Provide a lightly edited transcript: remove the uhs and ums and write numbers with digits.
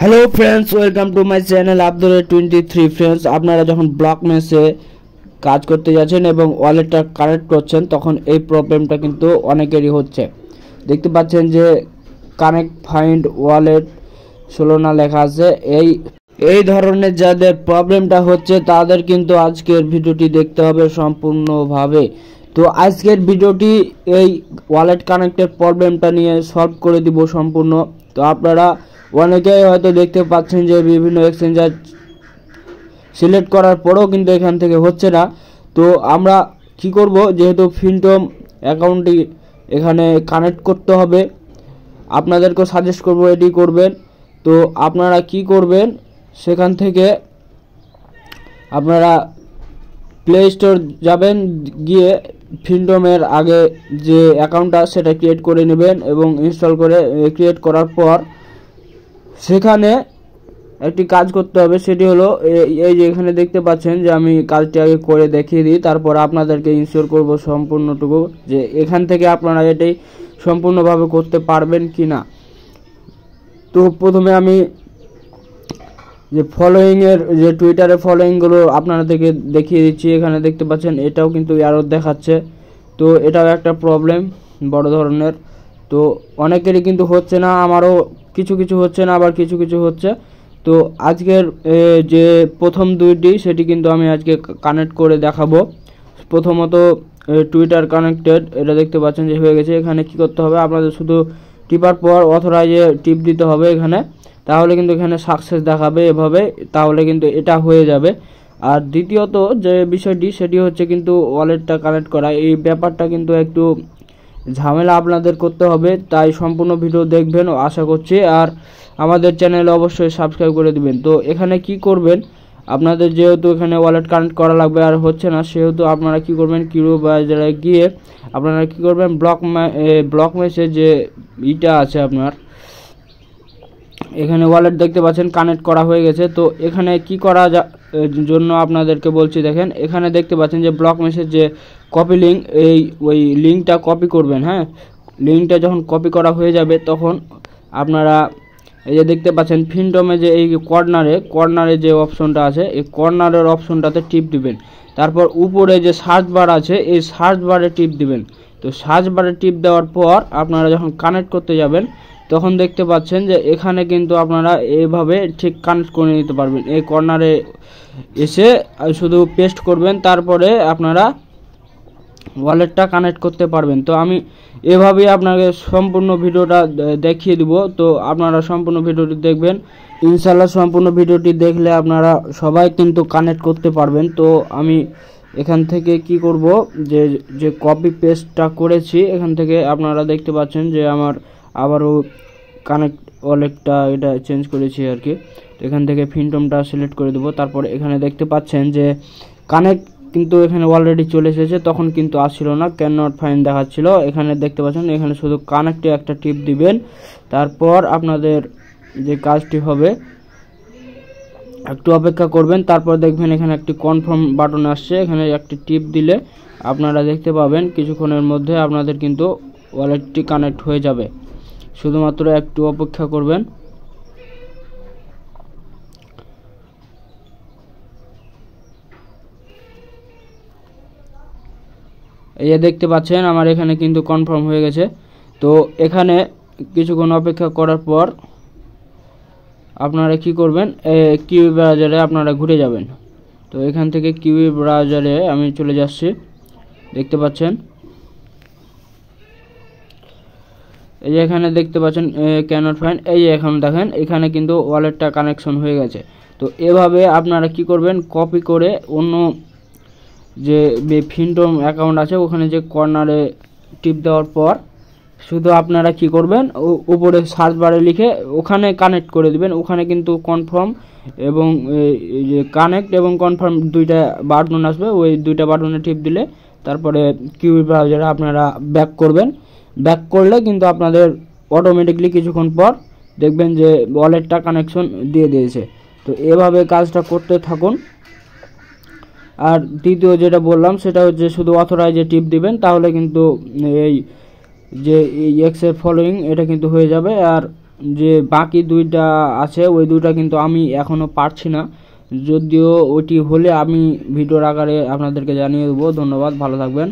Hello friends, welcome to my channel আব্দুল23। Friends, আপনারা যখন ব্লক মেসে কাজ করতে যাচ্ছেন এবং ওয়ালেটটা কানেক্ট করছেন তখন এই প্রবলেমটা কিন্তু অনেকেরই হচ্ছে। দেখতে পাচ্ছেন যে কানেক্ট ফাইন্ড ওয়ালেট সোলোনা লেখা আছে। এই ধরনের যাদের প্রবলেমটা হচ্ছে তাদের কিন্তু আজকের ভিডিওটি দেখতে হবে সম্পূর্ণভাবে। তো আজকের ভিডিওটি এই ওয়ালেট কানেক্টের প্রবলেমটা নিয়ে সলভ করে দিব সম্পূর্ণ। তো আপনারা অনেকেই হয়তো দেখতে পাচ্ছেন যে বিভিন্ন এক্সচেঞ্জার সিলেক্ট করার পরেও কিন্তু এখান থেকে হচ্ছে না। তো আমরা কি করব, যেহেতু ফিনটম অ্যাকাউন্টটি এখানে কানেক্ট করতে হবে, আপনাদেরকে সাজেস্ট করব এটি করবেন। তো আপনারা কি করবেন, সেখান থেকে আপনারা প্লে স্টোর যাবেন, গিয়ে ফিনটমের আগে যে অ্যাকাউন্টটা সেটা ক্রিয়েট করে নেবেন এবং ইনস্টল করে ক্রিয়েট করার পর সেখানে একটি কাজ করতে হবে। সেটি হলো এই যে এখানে দেখতে পাচ্ছেন যে আমি কাজটি আগে করে দেখিয়ে দিই, তারপর আপনাদেরকে ইনশিওর করব সম্পূর্ণটুকু যে এখান থেকে আপনারা এটাই সম্পূর্ণভাবে করতে পারবেন কি না। তো প্রথমে আমি যে ফলোয়িংয়ের যে টুইটারে ফলোয়িংগুলো আপনাদেরকে দেখিয়ে দিচ্ছি। এখানে দেখতে পাচ্ছেন এটাও কিন্তু এরর দেখাচ্ছে। তো এটাও একটা প্রবলেম বড় ধরনের। তো অনেকেরই কিন্তু হচ্ছে না, আমারও কিছু কিছু হচ্ছে না, আবার কিছু কিছু হচ্ছে। তো আজকের যে প্রথম দুইটি সেটি কিন্তু আমি আজকে কানেক্ট করে দেখাবো। প্রথমত টুইটার কানেক্টেড, এটা দেখতে পাচ্ছেন যে হয়ে গেছে। এখানে কি করতে হবে, আপনাদের শুধু টিপার পর অথরাইজে টিপ দিতে হবে এখানে, তাহলে কিন্তু এখানে সাকসেস দেখাবে এভাবে, তাহলে কিন্তু এটা হয়ে যাবে। আর দ্বিতীয়ত যে বিষয়টি সেটি হচ্ছে কিন্তু ওয়ালেটটা কানেক্ট করা। এই ব্যাপারটা কিন্তু একটু ঝামেলা আপনাদের করতে হবে, তাই সম্পূর্ণ ভিডিও দেখবেন আশা করছি। আর আমাদের চ্যানেলে অবশ্যই সাবস্ক্রাইব করে দিবেন। তো এখানে কি করবেন, আপনাদের যেহেতু এখানে ওয়ালেট কানেক্ট করা লাগবে আর হচ্ছে না, সেহেতু আপনারা কি করবেন, কিউ বাজারে গিয়ে আপনারা কি করবেন, ব্লক মেসে যে ইটা আছে আপনার এখানে ওয়ালেট দেখতে পাচ্ছেন কানেক্ট করা হয়ে গেছে। তো এখানে কি করা জন্য আপনাদেরকে বলছি, দেখেন এখানে দেখতে পাচ্ছেন যে ব্লক মেসেজ যে কপি লিঙ্ক, ওই লিঙ্কটা কপি করবেন। হ্যাঁ, লিঙ্কটা যখন কপি করা হয়ে যাবে তখন আপনারা এই যে দেখতে পাচ্ছেন ফিনটমে যে এই কর্নারে যে অপশনটা আছে, এই কর্নারের অপশনটাতে টিপ দিবেন। তারপর উপরে যে সার্চ বার আছে এই সার্চ বারে টিপ দিবেন। তো সার্চ বারে টিপ দেওয়ার পর আপনারা যখন কানেক্ট করতে যাবেন তখন দেখতে পাচ্ছেন যে এখানে কিন্তু আপনারা এইভাবে ঠিক কানেক্ট করে নিতে পারবেন। এই কর্নারে এসে শুধু পেস্ট করবেন, তারপরে আপনারা ওয়ালেটটা কানেক্ট করতে পারবেন। তো আমি এভাবেই আপনাকে সম্পূর্ণ ভিডিওটা দেখিয়ে দিব। তো আপনারা সম্পূর্ণ ভিডিওটি দেখবেন, ইনশাআল্লাহ সম্পূর্ণ ভিডিওটি দেখলে আপনারা সবাই কিন্তু কানেক্ট করতে পারবেন। তো আমি এখান থেকে কি করব, যে কপি পেস্টটা করেছি এখান থেকে আপনারা দেখতে পাচ্ছেন যে আমার আবারও কানেক্ট ওয়ালেটটা এটা চেঞ্জ করেছি আর কি। তো এখান থেকে ফিনটমটা সিলেক্ট করে দেবো। তারপর এখানে দেখতে পাচ্ছেন যে কানেক্ট কিন্তু এখানে অলরেডি চলে এসেছে, তখন কিন্তু আসছিল না, ক্যান নট ফাইন্ড দেখাচ্ছিল। এখানে দেখতে পাচ্ছেন এখানে শুধু কানেক্টে একটা টিপ দিবেন। তারপর আপনাদের যে কাজটি হবে একটু অপেক্ষা করবেন, তারপর দেখবেন এখানে একটি কনফার্ম বাটন আসছে, এখানে একটি টিপ দিলে আপনারা দেখতে পাবেন কিছুক্ষণের মধ্যে আপনাদের কিন্তু ওয়ালেটটি কানেক্ট হয়ে যাবে। শুধুমাত্র একটু অপেক্ষা করবেন। এই যে দেখতে পাচ্ছেন আমার এখানে কিন্তু কনফার্ম হয়ে গেছে। তো এখানে কিছুক্ষণ অপেক্ষা করার পর আপনারা কি করবেন, কিউই ব্রাউজারে আপনারা ঘুরে যাবেন। তো এখান থেকে কিউই ব্রাউজারে আমি চলে যাচ্ছি, দেখতে পাচ্ছেন এই যে এখানে দেখতে পাচ্ছেন ক্যান নট ফাইন্ড। এই যে এখন দেখেন এখানে কিন্তু ওয়ালেটটা কানেকশন হয়ে গেছে। তো এভাবে আপনারা কি করবেন, কপি করে অন্য যে ফিনটম অ্যাকাউন্ট আছে ওখানে যে কর্নারে টিপ দেওয়ার পর শুধু আপনারা কি করবেন, উপরে সার্চ বারে লিখে ওখানে কানেক্ট করে দিবেন। ওখানে কিন্তু কনফার্ম এবং যে কানেক্ট এবং কনফার্ম দুইটা বাটন আসবে, ওই দুইটা বাটনে টিপ দিলে তারপরে কিউই ব্রাউজারে আপনারা ব্যাক করবেন। ব্যাক করলে কিন্তু আপনাদের অটোমেটিকলি কিছুক্ষণ পর দেখবেন যে ওয়ালেটটা কানেকশন দিয়ে দিয়েছে। তো এভাবে কাজটা করতে থাকুন। আর দ্বিতীয় যেটা বললাম সেটা হচ্ছে শুধু অথরাইজে টিপ দিবেন, তাহলে কিন্তু এই যে এক্স এর ফলোইং এটা কিন্তু হয়ে যাবে। আর যে বাকি দুইটা আছে ওই দুইটা কিন্তু আমি এখনও পারছি না, যদিও ওইটি হলে আমি ভিডিওর আকারে আপনাদেরকে জানিয়ে দেবো। ধন্যবাদ, ভালো থাকবেন।